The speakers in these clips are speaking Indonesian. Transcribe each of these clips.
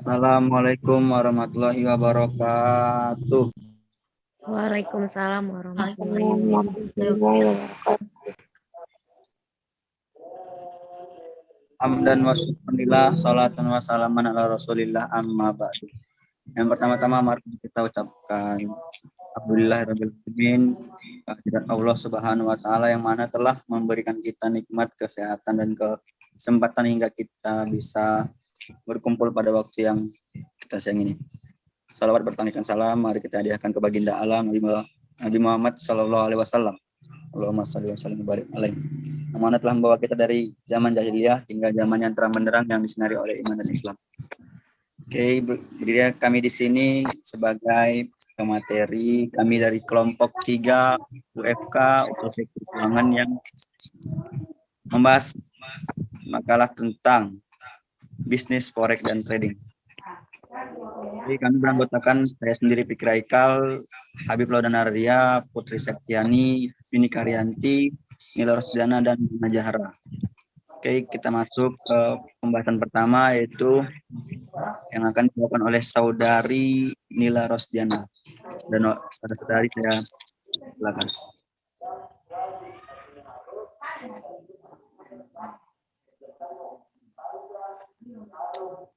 Assalamualaikum warahmatullahi wabarakatuh. Waalaikumsalam warahmatullahi wabarakatuh. Warahmatullahi wabarakatuh. Hamdan wa syukurillah, salatan wa salaman ala rasulillah, amma ba'du. Yang pertama-tama mari kita ucapkan Alhamdulillahirabbil alamin, kehadirat Allah Subhanahu wa taala yang mana telah memberikan kita nikmat kesehatan dan kesempatan hingga kita bisa berkumpul pada waktu yang kita sayang ini. Salawat bertanikan salam mari kita hadiahkan ke baginda alam Nabi Muhammad sallallahu alaihi wasallam. Allahumma shalli wa sallim barik alaihi. Yang mana telah membawa kita dari zaman jahiliyah hingga zaman yang terang benderang yang disinari oleh iman dan Islam. Oke, berdiri kami di sini sebagai pemateri kami dari kelompok 3 UFK Usul Keuangan yang membahas makalah tentang bisnis forex dan trading. Jadi kami beranggotakan saya sendiri Fikri Haikal, Habib Laudana Ardia, Putri Septiani, Vini Karyanti, Nila Rosdiana, dan Nina Jahara. Oke, kita masuk ke pembahasan pertama yaitu yang akan dilakukan oleh saudari Nila Rosdiana. Dan saudari saya silakan.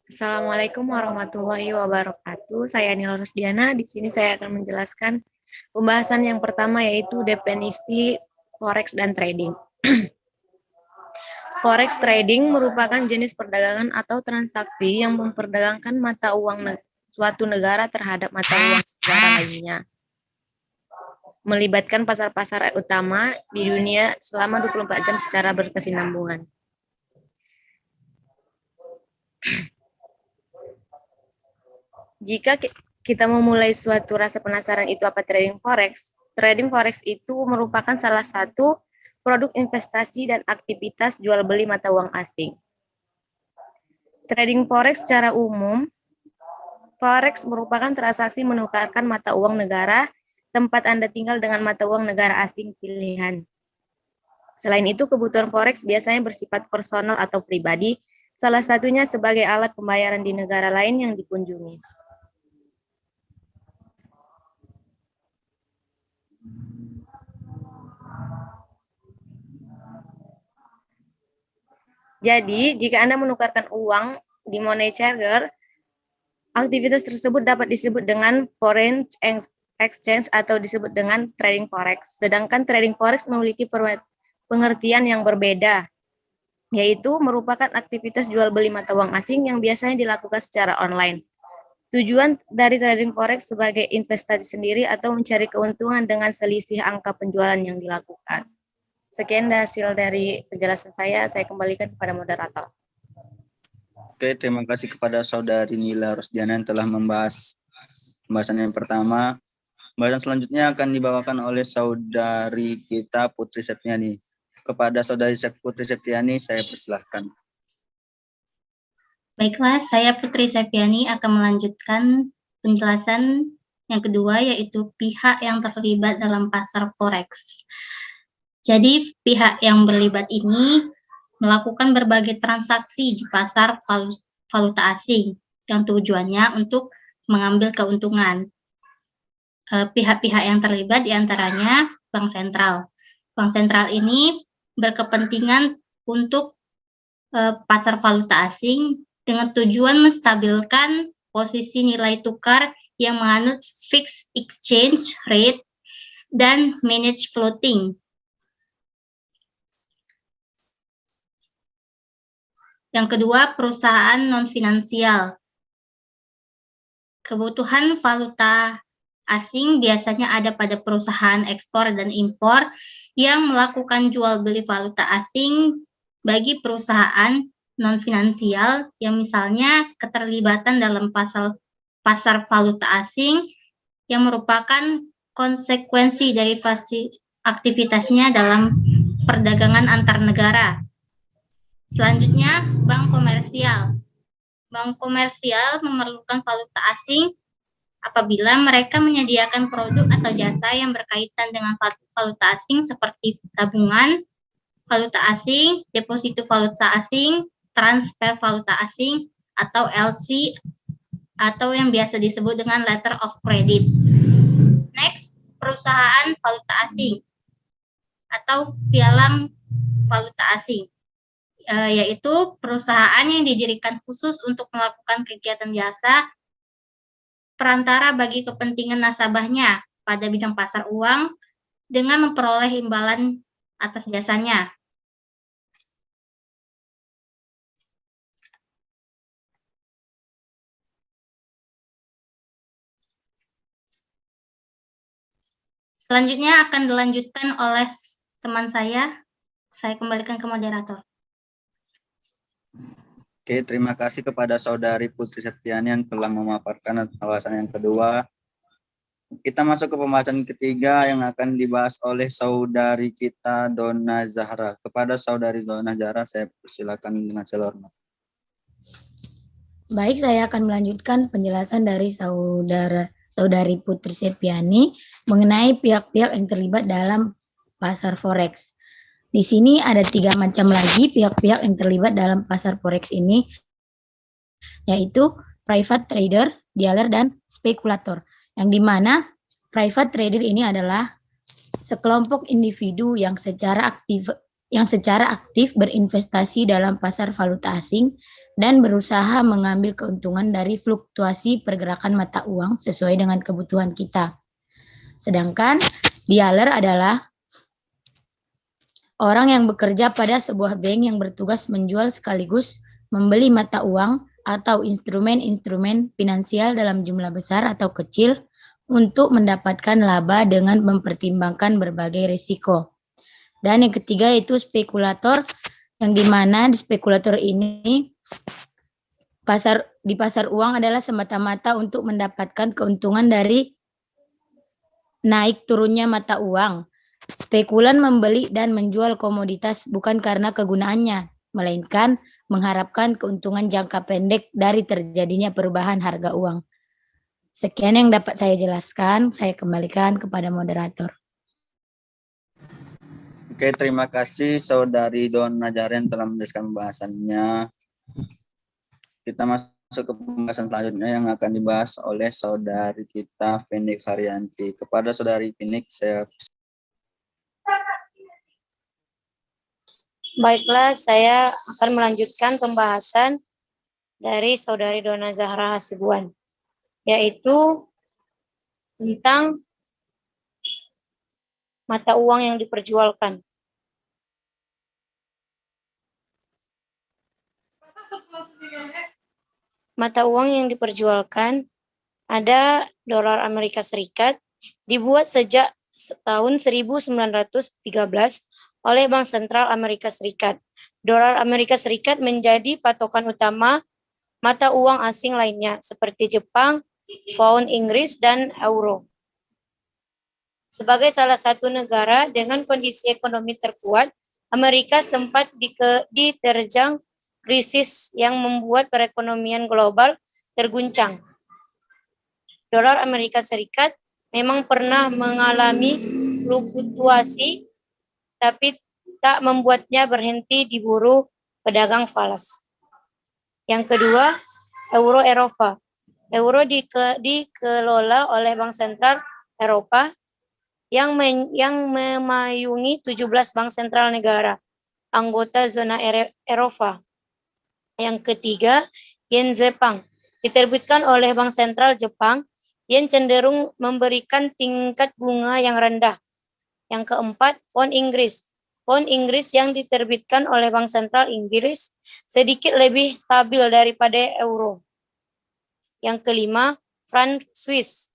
Assalamualaikum warahmatullahi wabarakatuh. Saya Nila Rosdiana. Di sini saya akan menjelaskan pembahasan yang pertama yaitu definisi forex dan trading. Forex trading merupakan jenis perdagangan atau transaksi yang memperdagangkan mata uang suatu negara terhadap mata uang negara lainnya. Melibatkan pasar-pasar utama di dunia selama 24 jam secara berkesinambungan. Jika kita memulai suatu rasa penasaran itu apa trading forex? Trading forex itu merupakan salah satu produk investasi dan aktivitas jual beli mata uang asing. Trading forex secara umum, forex merupakan transaksi menukarkan mata uang negara tempat Anda tinggal dengan mata uang negara asing pilihan. Selain itu, kebutuhan forex biasanya bersifat personal atau pribadi, salah satunya sebagai alat pembayaran di negara lain yang dikunjungi. Jadi, jika Anda menukarkan uang di money changer, aktivitas tersebut dapat disebut dengan foreign exchange atau disebut dengan trading forex. Sedangkan trading forex memiliki pengertian yang berbeda, yaitu merupakan aktivitas jual beli mata uang asing yang biasanya dilakukan secara online. Tujuan dari trading forex sebagai investasi sendiri atau mencari keuntungan dengan selisih angka penjualan yang dilakukan. Sekian hasil dari penjelasan saya kembalikan kepada moderator. Oke, terima kasih kepada saudari Nila Rosdiana yang telah membahas pembahasan yang pertama. Pembahasan selanjutnya akan dibawakan oleh saudari kita Putri Septiani. Kepada saudari Putri Septiani, saya persilahkan. Baiklah, saya Putri Septiani akan melanjutkan penjelasan yang kedua, yaitu pihak yang terlibat dalam pasar forex. Jadi, pihak yang berlibat ini melakukan berbagai transaksi di pasar valuta asing yang tujuannya untuk mengambil keuntungan. Pihak-pihak yang terlibat diantaranya Bank Sentral. Bank Sentral ini berkepentingan untuk pasar valuta asing dengan tujuan menstabilkan posisi nilai tukar yang menganut fixed exchange rate dan manage floating. Yang kedua, perusahaan non-finansial. Kebutuhan valuta asing biasanya ada pada perusahaan ekspor dan impor yang melakukan jual beli valuta asing bagi perusahaan non-finansial yang misalnya keterlibatan dalam pasar valuta asing yang merupakan konsekuensi dari aktivitasnya dalam perdagangan antar negara. Selanjutnya, bank komersial. Bank komersial memerlukan valuta asing apabila mereka menyediakan produk atau jasa yang berkaitan dengan valuta asing seperti tabungan valuta asing, deposito valuta asing, transfer valuta asing, atau LC atau yang biasa disebut dengan letter of credit. Next, perusahaan valuta asing atau pialang valuta asing, yaitu perusahaan yang didirikan khusus untuk melakukan kegiatan jasa perantara bagi kepentingan nasabahnya pada bidang pasar uang dengan memperoleh imbalan atas jasanya. Selanjutnya akan dilanjutkan oleh teman saya. Saya kembalikan ke moderator. Oke, terima kasih kepada Saudari Putri Septiani yang telah memaparkan pembahasan yang kedua. Kita masuk ke pembahasan ketiga yang akan dibahas oleh Saudari kita Donna Zahra. Kepada Saudari Donna Zahra, saya persilakan dengan segala hormat. Baik, saya akan melanjutkan penjelasan dari Saudari Putri Septiani mengenai pihak-pihak yang terlibat dalam pasar forex. Di sini ada 3 macam lagi pihak-pihak yang terlibat dalam pasar forex ini, yaitu private trader, dealer, dan spekulator. Yang dimana private trader ini adalah sekelompok individu yang secara aktif berinvestasi dalam pasar valuta asing dan berusaha mengambil keuntungan dari fluktuasi pergerakan mata uang sesuai dengan kebutuhan kita. Sedangkan dealer adalah orang yang bekerja pada sebuah bank yang bertugas menjual sekaligus membeli mata uang atau instrumen-instrumen finansial dalam jumlah besar atau kecil untuk mendapatkan laba dengan mempertimbangkan berbagai risiko. Dan yang ketiga itu spekulator, yang dimana di spekulator ini di pasar uang adalah semata-mata untuk mendapatkan keuntungan dari naik turunnya mata uang. Spekulan membeli dan menjual komoditas bukan karena kegunaannya, melainkan mengharapkan keuntungan jangka pendek dari terjadinya perubahan harga uang. Sekian yang dapat saya jelaskan, saya kembalikan kepada moderator. Oke, terima kasih Saudari Donna Zahra yang telah menjelaskan pembahasannya. Kita masuk ke pembahasan selanjutnya yang akan dibahas oleh Saudari kita Fenik Haryanti. Kepada Saudari Fenik, saya Baiklah, saya akan melanjutkan pembahasan dari Saudari Donna Zahra Hasibuan, yaitu tentang mata uang yang diperjualkan. Mata uang yang diperjualkan ada dolar Amerika Serikat, dibuat sejak tahun 1913 oleh Bank Sentral Amerika Serikat. Dolar Amerika Serikat menjadi patokan utama mata uang asing lainnya seperti Jepang, pound Inggris, dan euro. Sebagai salah satu negara dengan kondisi ekonomi terkuat, Amerika sempat diterjang krisis yang membuat perekonomian global terguncang. Dolar Amerika Serikat memang pernah mengalami fluktuasi, tapi tak membuatnya berhenti diburu pedagang falas. Yang kedua, euro Eropa. Euro dikelola oleh Bank Sentral Eropa yang memayungi 17 bank sentral negara anggota zona Eropa. Yang ketiga, yen Jepang. Diterbitkan oleh Bank Sentral Jepang, yen cenderung memberikan tingkat bunga yang rendah. Yang keempat, pound Inggris. Pound Inggris yang diterbitkan oleh Bank Sentral Inggris sedikit lebih stabil daripada euro. Yang kelima, franc Swiss.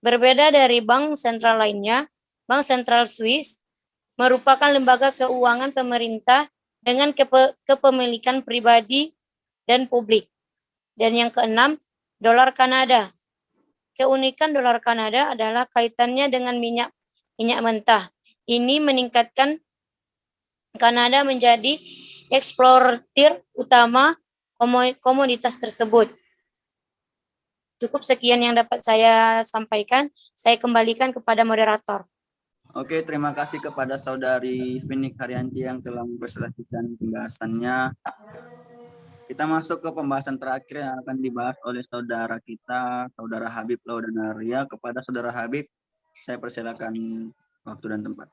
Berbeda dari bank sentral lainnya, Bank Sentral Swiss merupakan lembaga keuangan pemerintah dengan kepemilikan pribadi dan publik. Dan yang keenam, dolar Kanada. Keunikan dolar Kanada adalah kaitannya dengan minyak mentah. Ini meningkatkan Kanada menjadi eksportir utama komoditas tersebut. Cukup sekian yang dapat saya sampaikan. Saya kembalikan kepada moderator. Oke, terima kasih kepada Saudari Fenik Haryanti yang telah mempersilahkan pembahasannya. Kita masuk ke pembahasan terakhir yang akan dibahas oleh saudara kita, saudara Habib Laudanaria. Kepada saudara Habib, saya persilakan waktu dan tempat.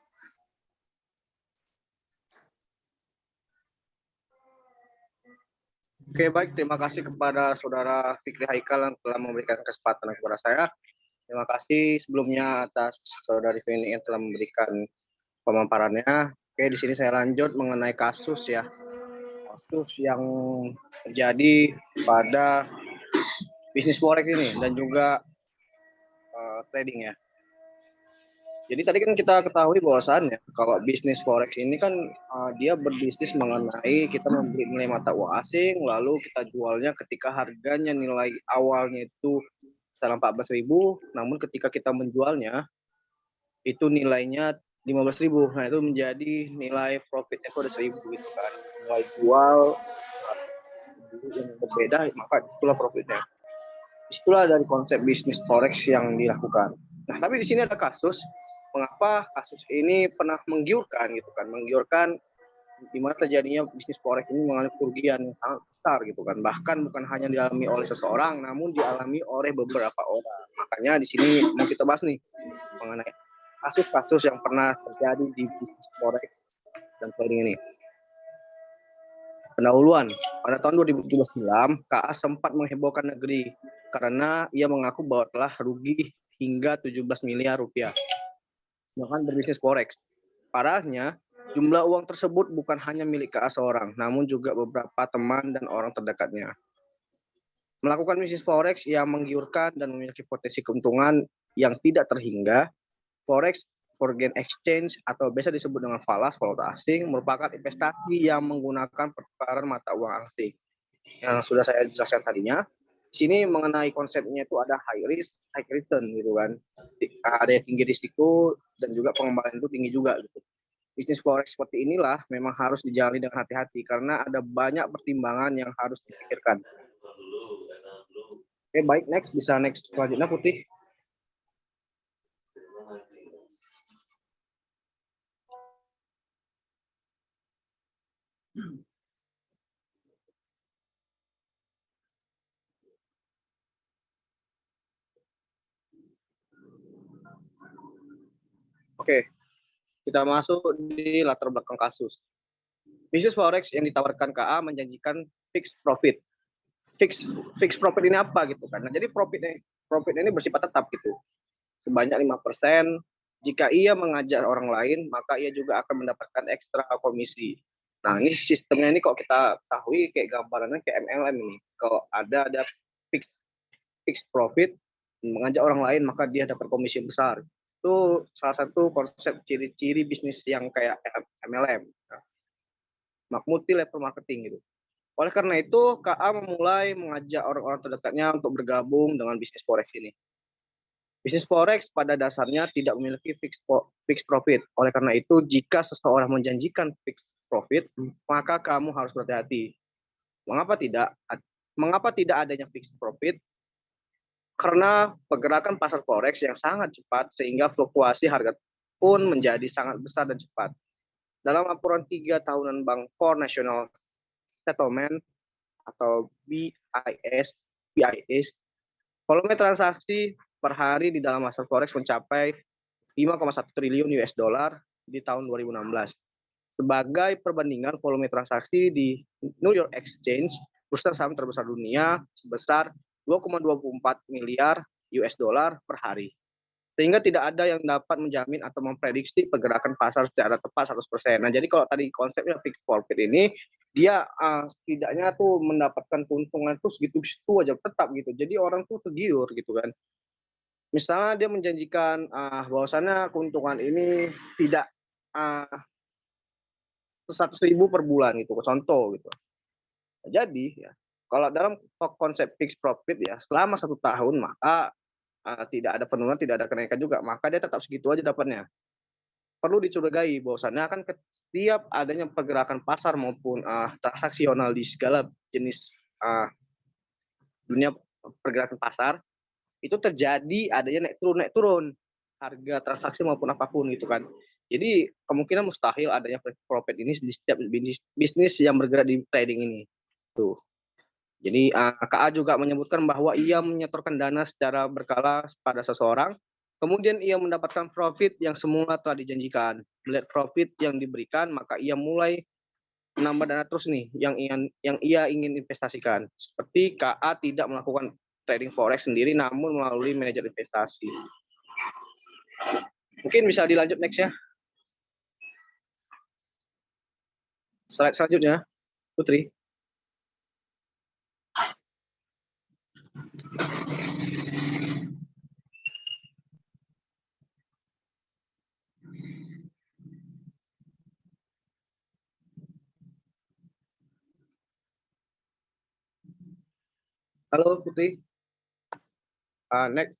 Oke, baik. Terima kasih kepada saudara Fikri Haikal yang telah memberikan kesempatan kepada saya. Terima kasih sebelumnya atas saudari Feni yang telah memberikan pemaparannya. Oke, di sini saya lanjut mengenai kasus ya. Kasus yang terjadi pada bisnis forex ini dan juga trading ya. Jadi tadi kan kita ketahui bahwasannya kalau bisnis forex ini kan dia berbisnis mengenai kita membeli nilai mata uang asing, lalu kita jualnya ketika harganya nilai awalnya itu misalnya 14.000, namun ketika kita menjualnya itu nilainya 15.000. Nah, itu menjadi nilai profitnya itu ada 1.000 gitu kan. Nilai jual yang berbeda, maka itulah profitnya. Itulah dari konsep bisnis forex yang dilakukan. Nah, tapi di sini ada kasus mengapa kasus ini pernah menggiurkan gitu kan, menggiurkan di mana terjadinya bisnis forex ini mengalami kerugian yang sangat besar gitu kan, bahkan bukan hanya dialami oleh seseorang namun dialami oleh beberapa orang. Makanya di sini mau kita bahas nih mengenai kasus-kasus yang pernah terjadi di bisnis forex dan trading ini. Pendahuluan, pada tahun 2017 silam, KA sempat menghebohkan negeri karena ia mengaku bahwa telah rugi hingga 17 miliar rupiah dengan berbisnis forex. Parahnya, jumlah uang tersebut bukan hanya milik KA seorang, namun juga beberapa teman dan orang terdekatnya. Melakukan bisnis forex yang menggiurkan dan memiliki potensi keuntungan yang tidak terhingga, forex foreign exchange atau biasa disebut dengan falas valuta asing merupakan investasi yang menggunakan pertukaran mata uang asing. Yang sudah saya jelaskan tadinya, di sini mengenai konsepnya itu ada high risk, high return gitu kan. Ada yang tinggi risiko dan juga pengembangan itu tinggi juga gitu. Bisnis forex seperti inilah memang harus dijalani dengan hati-hati karena ada banyak pertimbangan yang harus dipikirkan. Oke, baik, next bisa next selanjutnya Putih. Oke, kita masuk di latar belakang kasus. Bisnis forex yang ditawarkan KA menjanjikan fixed profit. Fixed profit ini apa gitu kan? Nah, jadi profit ini bersifat tetap gitu. Sebanyak 5%. Jika ia mengajak orang lain, maka ia juga akan mendapatkan ekstra komisi. Nah, ini sistemnya ini kok kita ketahui kayak gambarannya kayak MLM ini. Kalau ada fixed profit, mengajak orang lain, maka dia dapat komisi besar. Itu salah satu konsep ciri-ciri bisnis yang kayak MLM. Multi level marketing gitu. Oleh karena itu, KA memulai mengajak orang-orang terdekatnya untuk bergabung dengan bisnis forex ini. Bisnis forex pada dasarnya tidak memiliki fixed profit. Oleh karena itu, jika seseorang menjanjikan fixed profit, maka kamu harus berhati-hati. Mengapa tidak? Mengapa tidak adanya fixed profit? Karena pergerakan pasar forex yang sangat cepat sehingga fluktuasi harga pun menjadi sangat besar dan cepat. Dalam laporan 3 tahunan Bank for National Settlement atau BIS, volume transaksi per hari di dalam pasar forex mencapai 5,1 triliun US dollar di tahun 2016. Sebagai perbandingan, volume transaksi di New York Exchange, bursa saham terbesar dunia, sebesar 2,24 miliar US dollar per hari. Sehingga tidak ada yang dapat menjamin atau memprediksi pergerakan pasar secara tepat 100%. Nah, jadi kalau tadi konsepnya fixed profit ini, dia setidaknya tuh mendapatkan keuntungan tuh segitu-segitu aja tetap gitu. Jadi orang tuh tergiur gitu kan. Misalnya dia menjanjikan bahwasannya keuntungan ini tidak 100.000 per bulan gitu, contoh gitu. Jadi ya, kalau dalam konsep fixed profit ya selama 1 tahun maka tidak ada penurunan, tidak ada kenaikan juga, maka dia tetap segitu aja dapatnya. Perlu dicurigai bahwasannya akan setiap adanya pergerakan pasar maupun transaksional di segala jenis dunia pergerakan pasar, itu terjadi adanya naik turun harga transaksi maupun apapun gitu kan. Jadi kemungkinan mustahil adanya profit ini di setiap bisnis yang bergerak di trading ini. Tuh. Jadi KA juga menyebutkan bahwa ia menyetorkan dana secara berkala pada seseorang, kemudian ia mendapatkan profit yang semula telah dijanjikan. Melihat profit yang diberikan, maka ia mulai menambah dana terus nih yang ia ingin investasikan. Seperti KA tidak melakukan trading forex sendiri, namun melalui manajer investasi. Mungkin bisa dilanjut next ya. Slide selanjutnya, Putri. Halo Putri. Next.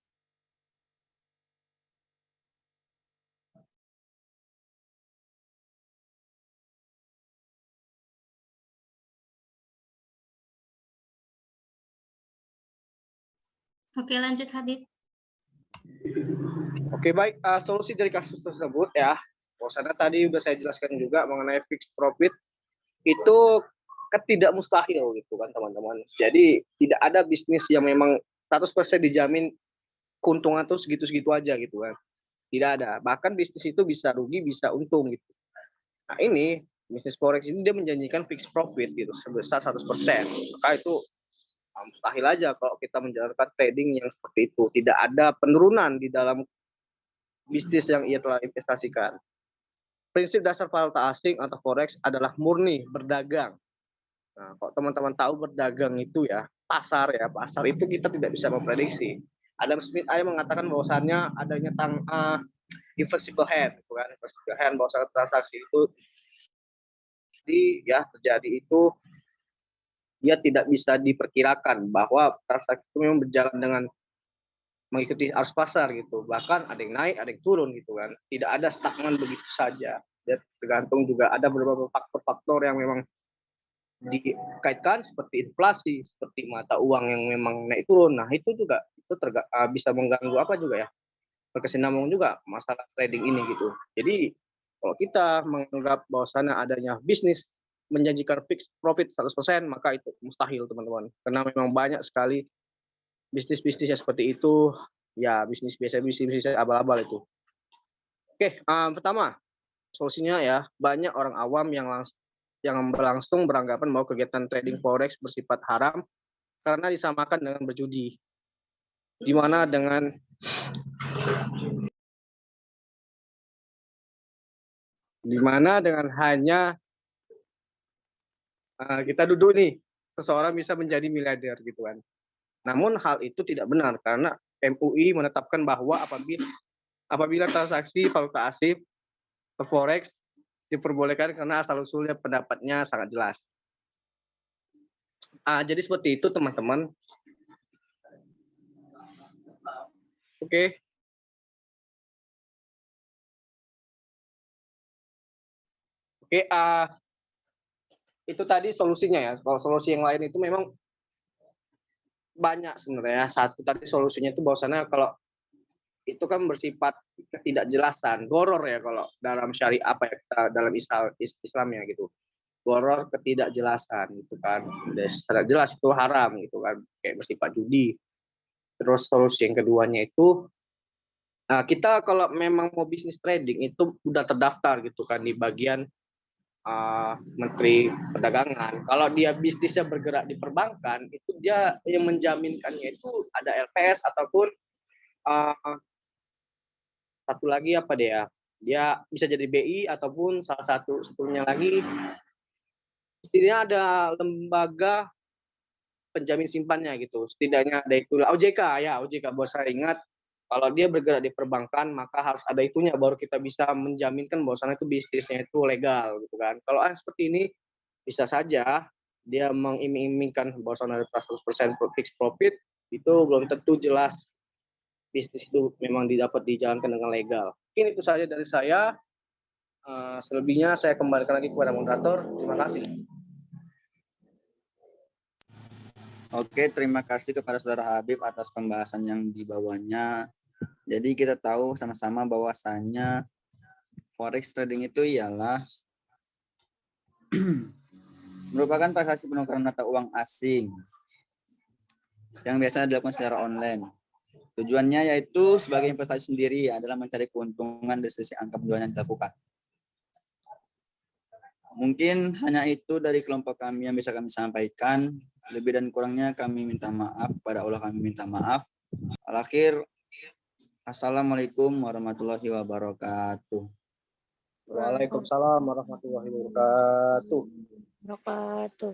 Oke, lanjut Habib. Oke, baik. Solusi dari kasus tersebut ya, bahwasanya tadi udah saya jelaskan juga mengenai fixed profit itu ketidakmustahil gitu kan teman-teman. Jadi tidak ada bisnis yang memang 100% dijamin keuntungan tuh segitu-segitu aja gitu kan. Tidak ada. Bahkan bisnis itu bisa rugi, bisa untung gitu. Nah ini bisnis forex ini dia menjanjikan fixed profit gitu sebesar 100%. Maka itu mustahil aja kalau kita menjalankan trading yang seperti itu. Tidak ada penurunan di dalam bisnis yang ia telah investasikan. Prinsip dasar valuta asing atau forex adalah murni berdagang. Nah, kalau teman-teman tahu berdagang itu ya pasar itu kita tidak bisa memprediksi. Adam Smith mengatakan bahwasannya adanya invisible hand, bukan invisible hand, bahwa transaksi itu terjadi itu dia tidak bisa diperkirakan bahwa transaksi itu memang berjalan dengan mengikuti arus pasar gitu. Bahkan ada yang naik, ada yang turun gitu kan. Tidak ada stagnan begitu saja. Ya, tergantung juga ada beberapa faktor-faktor yang memang dikaitkan seperti inflasi, seperti mata uang yang memang naik turun. Nah, itu juga bisa mengganggu apa juga ya? Berkesinambungan juga masalah trading ini gitu. Jadi, kalau kita menganggap bahwasannya adanya bisnis menjanjikan fixed profit 100%, maka itu mustahil, teman-teman. Karena memang banyak sekali bisnis-bisnis yang seperti itu, ya bisnis abal-abal itu. Oke, pertama, solusinya ya, banyak orang awam yang langsung beranggapan bahwa kegiatan trading forex bersifat haram karena disamakan dengan berjudi. Di mana dengan hanya kita duduk nih, seseorang bisa menjadi miliarder gitu kan. Namun hal itu tidak benar karena MUI menetapkan bahwa apabila transaksi valuta asing atau forex diperbolehkan karena asal-usulnya pendapatnya sangat jelas. Jadi seperti itu teman-teman. Oke. Oke, itu tadi solusinya ya. Kalau solusi yang lain itu memang banyak sebenarnya. Satu tadi solusinya itu bahwasannya kalau itu kan bersifat ketidakjelasan, goror ya kalau dalam syariat dalam Islam ya gitu. Goror ketidakjelasan gitu kan. Secara jelas itu haram gitu kan, kayak bersifat judi. Terus solusi yang keduanya itu kita kalau memang mau bisnis trading itu udah terdaftar gitu kan di bagian Menteri Perdagangan. Kalau dia bisnisnya bergerak di perbankan, itu dia yang menjaminkannya itu ada LPS ataupun satu lagi apa dia bisa jadi BI ataupun satunya lagi setidaknya ada lembaga penjamin simpannya gitu. Setidaknya ada itu OJK bos saya ingat. Kalau dia bergerak di perbankan, maka harus ada itunya baru kita bisa menjaminkan bahwasannya itu bisnisnya itu legal gitu kan. Kalau seperti ini bisa saja dia mengiming-imingkan bahwasannya ada 100% fixed profit, itu belum tentu jelas bisnis itu memang dapat dijalankan dengan legal. Mungkin itu saja dari saya. Selebihnya saya kembalikan lagi kepada moderator. Terima kasih. Oke, terima kasih kepada Saudara Habib atas pembahasan yang dibawanya. Jadi kita tahu sama-sama bahwasannya forex trading itu ialah merupakan transaksi penukaran mata uang asing yang biasa dilakukan secara online. Tujuannya yaitu sebagai investasi sendiri adalah mencari keuntungan dari sisi angka penjualan yang dilakukan. Mungkin hanya itu dari kelompok kami yang bisa kami sampaikan. Lebih dan kurangnya kami minta maaf. Pada Allah kami minta maaf. Al-akhir, Assalamualaikum warahmatullahi wabarakatuh. Waalaikumsalam warahmatullahi wabarakatuh. Wabarakatuh.